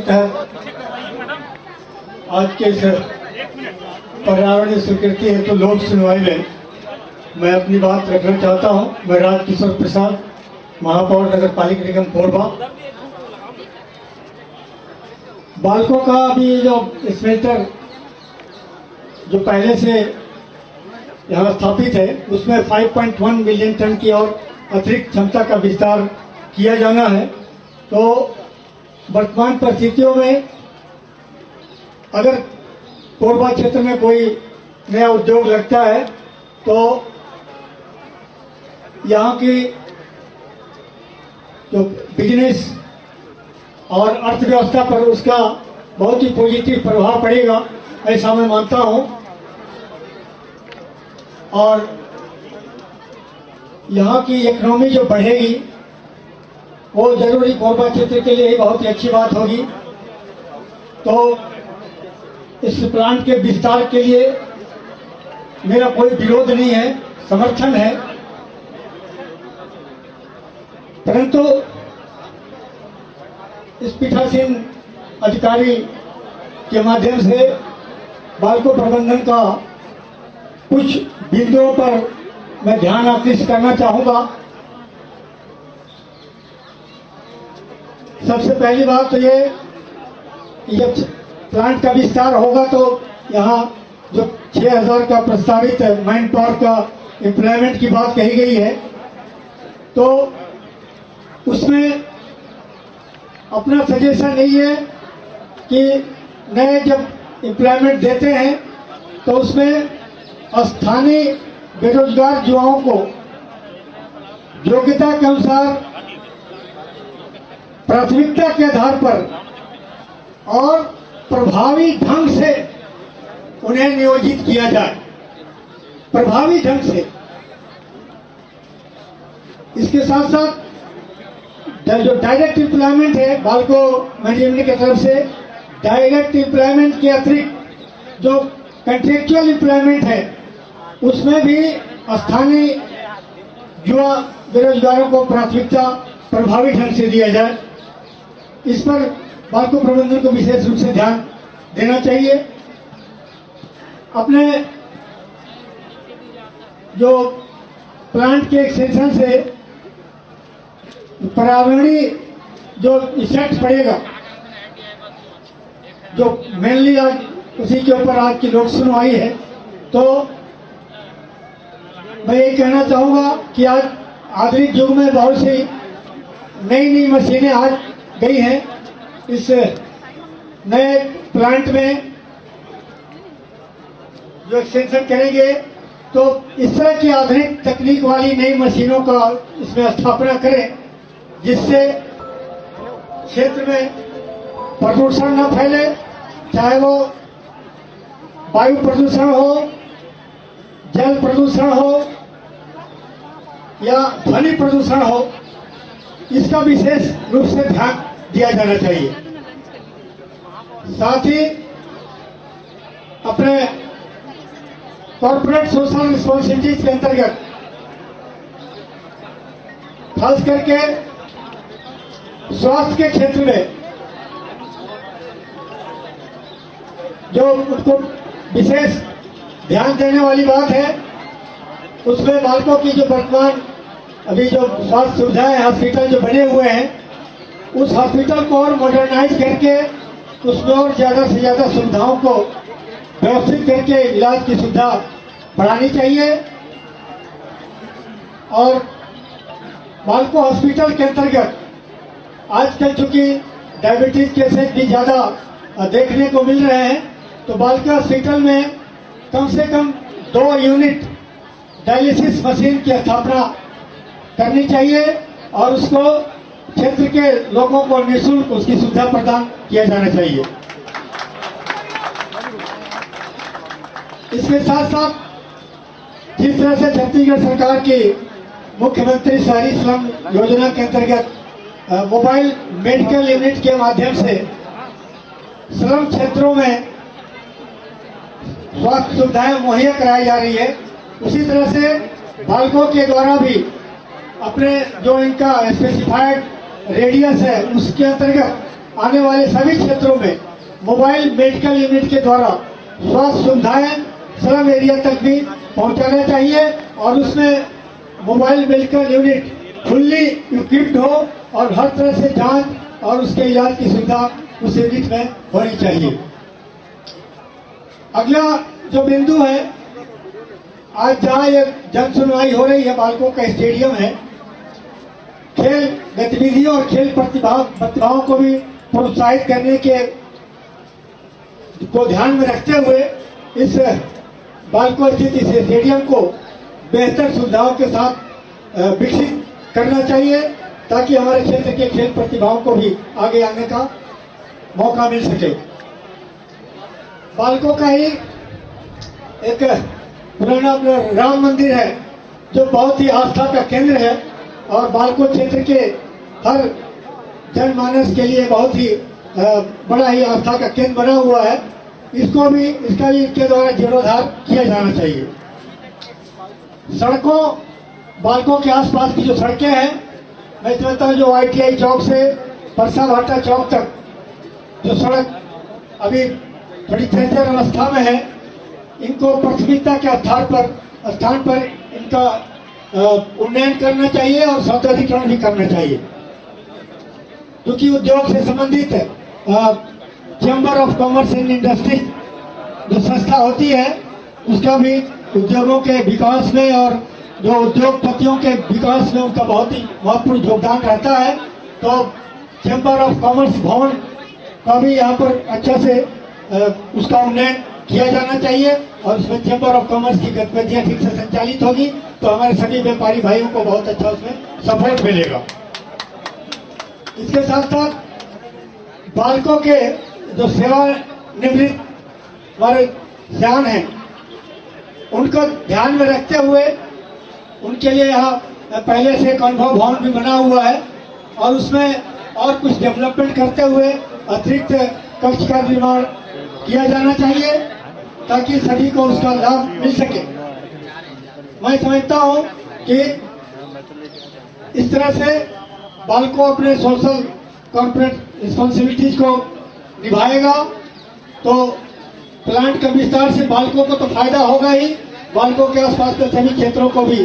तहत आज के इस पर्यावरणीय स्वीकृति हेतु लोक सुनवाई में मैं अपनी बात रखना चाहता हूं। मैं राजकिशोर प्रसाद, महापौर नगर पालिका निगम कोरबा। बालकों का अभी जो स्मेल्टर जो पहले से यहाँ स्थापित है उसमें 5.1 मिलियन टन की और अतिरिक्त क्षमता का विस्तार किया जाना है। तो वर्तमान परिस्थितियों में अगर कोरबा क्षेत्र में कोई नया उद्योग लगता है तो यहाँ की जो बिजनेस और अर्थव्यवस्था पर उसका बहुत ही पॉजिटिव प्रभाव पड़ेगा, ऐसा मैं मानता हूँ। और यहाँ की इकोनॉमी जो बढ़ेगी वो जरूरी कोरबा क्षेत्र के लिए बहुत ही अच्छी बात होगी। तो इस प्लांट के विस्तार के लिए मेरा कोई विरोध नहीं है, समर्थन है। परंतु इस पीठासीन अधिकारी के माध्यम से बालको प्रबंधन का कुछ बिंदुओं पर मैं ध्यान आकृष्ट करना चाहूंगा। सबसे पहली बात तो ये कि जब प्लांट का विस्तार होगा तो यहाँ जो 6000 का प्रस्तावित मैन पावर का एम्प्लॉयमेंट की बात कही गई है, तो उसमें अपना सजेशन नहीं है कि नए जब एम्प्लॉयमेंट देते हैं तो उसमें स्थानीय बेरोजगार युवाओं को योग्यता के अनुसार प्राथमिकता के आधार पर और प्रभावी ढंग से उन्हें नियोजित किया जाए, प्रभावी ढंग से। इसके साथ साथ जो डायरेक्ट एम्प्लॉयमेंट है बालको मैनेजमेंट की तरफ से, डायरेक्ट एम्प्लॉयमेंट के अतिरिक्त जो कंट्रेक्चुअल एम्प्लॉयमेंट है उसमें भी स्थानीय युवा बेरोजगारों को प्राथमिकता प्रभावी ढंग से दिया जाए। इस पर बालको प्रबंधन को विशेष रूप से ध्यान देना चाहिए। अपने जो प्लांट के एक्सटेंशन से पर्यावरणीय जो इफेक्ट पड़ेगा, जो मेनली आज उसी के ऊपर आज की लोक सुनवाई है, तो मैं ये कहना चाहूंगा कि आज आधुनिक युग में बहुत सी नई नई मशीनें आज गई हैं। इस नए प्लांट में जो एक्सटेंशन करेंगे तो इस तरह की आधुनिक तकनीक वाली नई मशीनों का इसमें स्थापना करें जिससे क्षेत्र में प्रदूषण न फैले, चाहे वो वायु प्रदूषण हो, जल प्रदूषण हो या ध्वनि प्रदूषण हो। इसका विशेष रूप से ध्यान दिया जाना चाहिए। साथ ही अपने कॉर्पोरेट सोशल रिस्पॉन्सिबिलिटीज के अंतर्गत खास करके स्वास्थ्य के क्षेत्र में जो उनको विशेष ध्यान देने वाली बात है, उसमें बालकों की जो वर्तमान अभी जो स्वास्थ्य सुविधाएं हॉस्पिटल जो बने हुए हैं, उस हॉस्पिटल को और मॉडर्नाइज करके उसमें और ज्यादा से ज्यादा सुविधाओं को व्यवस्थित करके इलाज की सुविधा बढ़ानी चाहिए। और बालको हॉस्पिटल के अंतर्गत आजकल चूंकि डायबिटीज केसेस भी ज्यादा देखने को मिल रहे हैं, तो बालको हॉस्पिटल में कम से कम 2 यूनिट डायलिसिस मशीन की स्थापना करनी चाहिए और उसको क्षेत्र के लोगों को निःशुल्क उसकी सुविधा प्रदान किया जाना चाहिए। इसके साथ साथ जिस तरह से छत्तीसगढ़ सरकार की मुख्यमंत्री शहरी श्रम योजना के अंतर्गत मोबाइल मेडिकल यूनिट के माध्यम से श्रम क्षेत्रों में स्वास्थ्य सुविधाएं मुहैया कराई जा रही है, उसी तरह से बालकों के द्वारा भी अपने जो इनका स्पेसिफाइड रेडियस है उसके अंतर्गत आने वाले सभी क्षेत्रों में मोबाइल मेडिकल यूनिट के द्वारा स्वास्थ्य सुविधाएं स्लम एरिया तक भी पहुंचाना चाहिए और उसमें mobile medical unit fully equipped हो और हर तरह से जांच और उसके इलाज की सुविधा उस यूनिट में होनी चाहिए। अगला जो बिंदु है, आज जहां ये जन सुनवाई हो रही है, बालकों का स्टेडियम है, खेल गतिविधियों और खेल प्रतिभाओं को भी प्रोत्साहित करने के को ध्यान में रखते हुए इस बालकों स्थित इस स्टेडियम को बेहतर सुविधाओं के साथ विकसित करना चाहिए ताकि हमारे क्षेत्र के खेल प्रतिभाओं को भी आगे आने का मौका मिल सके। बालकों का ही एक पुराना अपना राम मंदिर है जो बहुत ही आस्था का केंद्र है और बालकों क्षेत्र के हर जनमानस के लिए बहुत ही बड़ा ही आस्था का केंद्र बना हुआ है। इसको भी इसका भी इनके द्वारा जीर्णोद्धार किया जाना चाहिए। सड़कों, बालकों के आसपास की जो सड़कें हैं, मैं समझता हूँ जो ITI चौक से परसा भाटा चौक तक जो सड़क अभी थोड़ी जर्जर अवस्था में है, इनको प्राथमिकता के स्थान पर इनका उन्नयन करना चाहिए और सौंदर्यीकरण भी करना चाहिए। क्योंकि उद्योग से संबंधित chamber of commerce and industries जो संस्था होती है, उसका भी उद्योगों के विकास में और जो उद्योगपतियों के विकास में उनका बहुत ही महत्वपूर्ण योगदान रहता है। तो चैम्बर ऑफ कॉमर्स भवन का भी यहाँ पर अच्छा से उसका उन्नयन किया जाना चाहिए और उसमें चैम्बर ऑफ कॉमर्स की गतिविधियां ठीक से संचालित होगी तो हमारे सभी व्यापारी भाइयों को बहुत अच्छा उसमें सपोर्ट मिलेगा। इसके साथ साथ बालकों के जो सेवानिवृत्त हमारे सयान हैं, उनको ध्यान में रखते हुए उनके लिए यहाँ पहले से एक अनुभव भवन भी बना हुआ है और उसमें और कुछ डेवलपमेंट करते हुए अतिरिक्त कक्ष का निर्माण किया जाना चाहिए ताकि सभी को उसका लाभ मिल सके। मैं समझता हूँ कि इस तरह से बालकों अपने सोशल कॉर्पोरेट रिस्पॉन्सिबिलिटीज को निभाएगा तो प्लांट के विस्तार से बालकों को तो फायदा होगा ही, बालकों के आसपास के सभी क्षेत्रों को भी